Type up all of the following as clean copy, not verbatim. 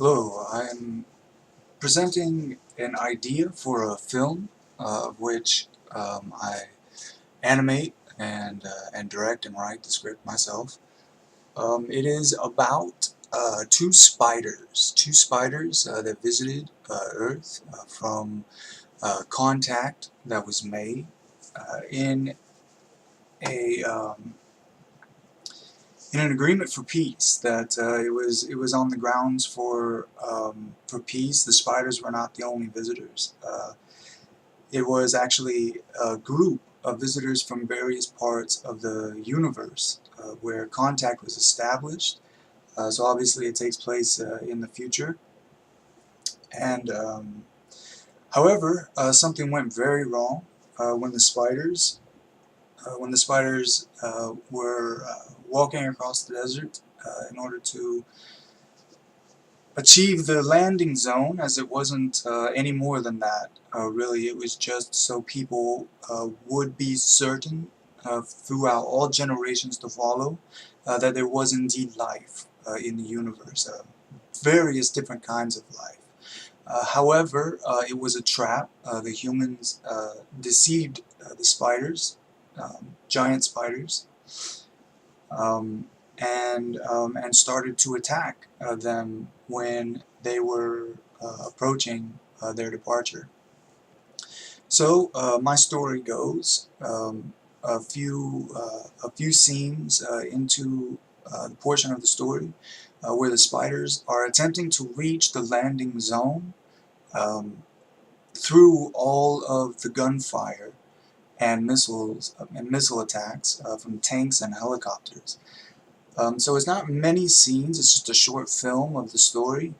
Hello, I'm presenting an idea for a film of which I animate and direct and write the script myself. It is about two spiders that visited Earth from contact that was made in a in an agreement for peace. That it was on the grounds for peace. The spiders were not the only visitors. It was actually a group of visitors from various parts of the universe where contact was established. So obviously it takes place in the future. And however, something went very wrong when the spiders were walking across the desert in order to achieve the landing zone, as it wasn't any more than that. Really, it was just so people would be certain throughout all generations to follow that there was indeed life in the universe, various different kinds of life. However, it was a trap. The humans deceived the spiders, giant spiders, um, and started to attack them when they were approaching their departure. So my story goes a few scenes into the portion of the story where the spiders are attempting to reach the landing zone um, through all of the gunfire and missile attacks from tanks and helicopters. So it's not many scenes, it's just a short film of the story,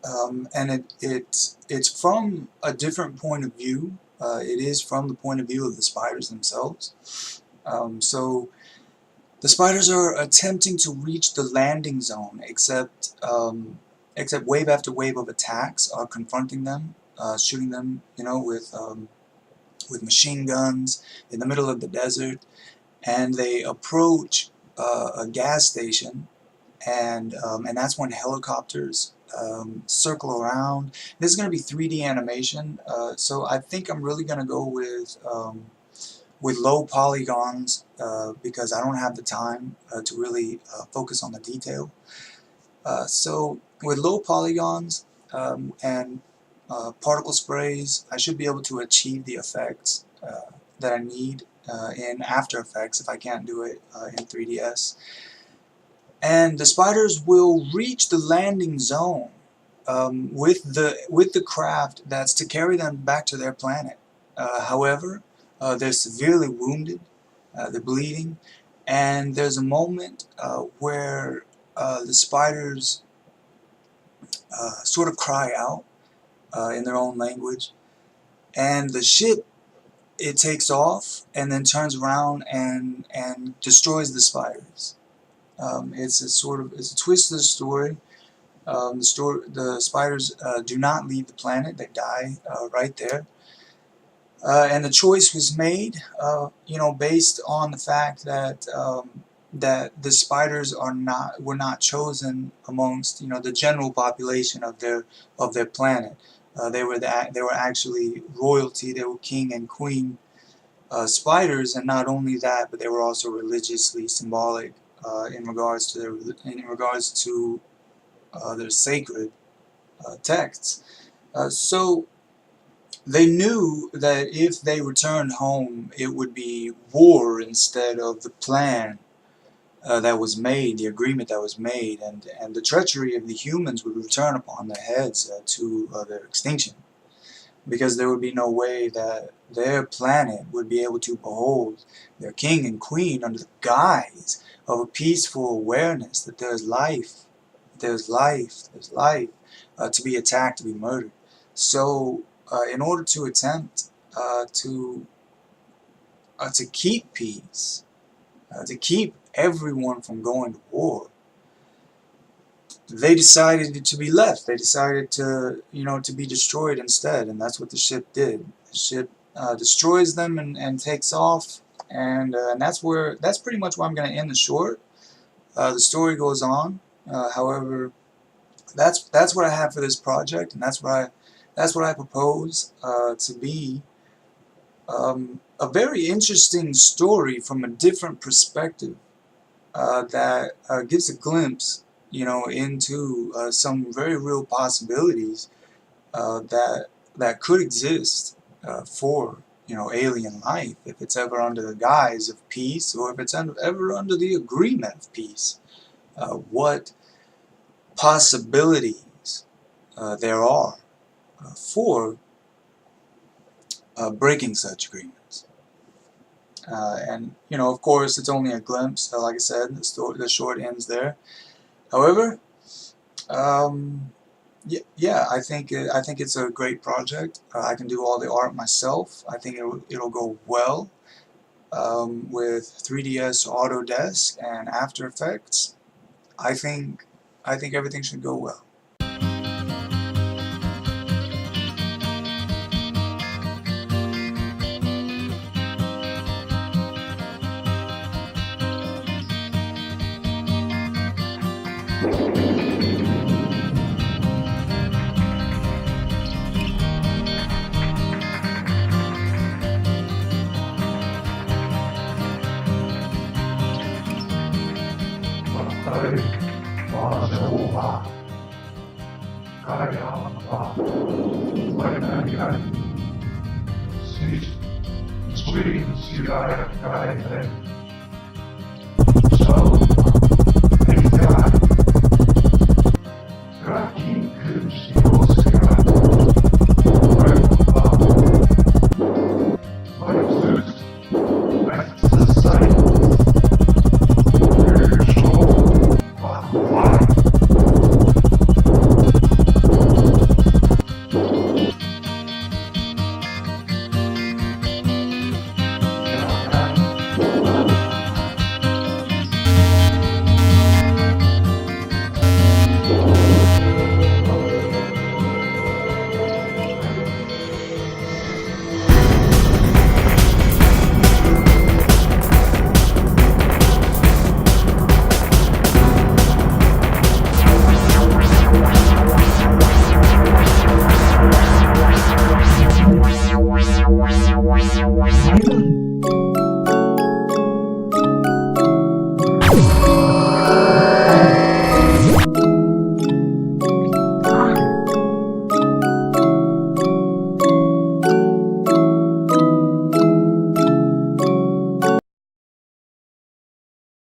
and it's from a different point of view. It is from the point of view of the spiders themselves. So the spiders are attempting to reach the landing zone, except wave after wave of attacks are confronting them, shooting them, with machine guns in the middle of the desert, and they approach a gas station, and that's when helicopters circle around. This is going to be 3D animation, so I think I'm really going to go with low polygons because I don't have the time to really focus on the detail. So with low polygons and particle sprays, I should be able to achieve the effects that I need in After Effects if I can't do it in 3ds. And the spiders will reach the landing zone with the craft that's to carry them back to their planet. However, they're severely wounded, they're bleeding, and there's a moment where the spiders sort of cry out in their own language, and the ship, it takes off and then turns around and destroys the spiders. It's a twist of the story. The spiders do not leave the planet; they die right there. And the choice was made, based on the fact that the spiders were not chosen amongst the general population of their planet. They were actually royalty. They were king and queen spiders, and not only that, but they were also religiously symbolic in regards to their sacred texts. So they knew that if they returned home, it would be war instead of the plan that was made, the agreement that was made, and the treachery of the humans would return upon their heads to their extinction, because there would be no way that their planet would be able to behold their king and queen under the guise of a peaceful awareness that there's life, to be attacked, to be murdered. So, in order to attempt to keep peace, to keep everyone from going to war, they decided to be left. They decided to be destroyed instead, and that's what the ship did. The ship destroys them and takes off, and that's pretty much where I'm going to end the short. The story goes on. However, that's what I have for this project, and that's what I propose to be a very interesting story from a different perspective that gives a glimpse, into some very real possibilities that could exist for alien life, if it's ever under the guise of peace, or if it's ever under the agreement of peace. What possibilities there are for breaking such agreements. And of course, it's only a glimpse. Like I said, the short ends there. However, yeah, I think it's a great project. I can do all the art myself. I think it'll go well with 3ds Autodesk and After Effects. I think everything should go well.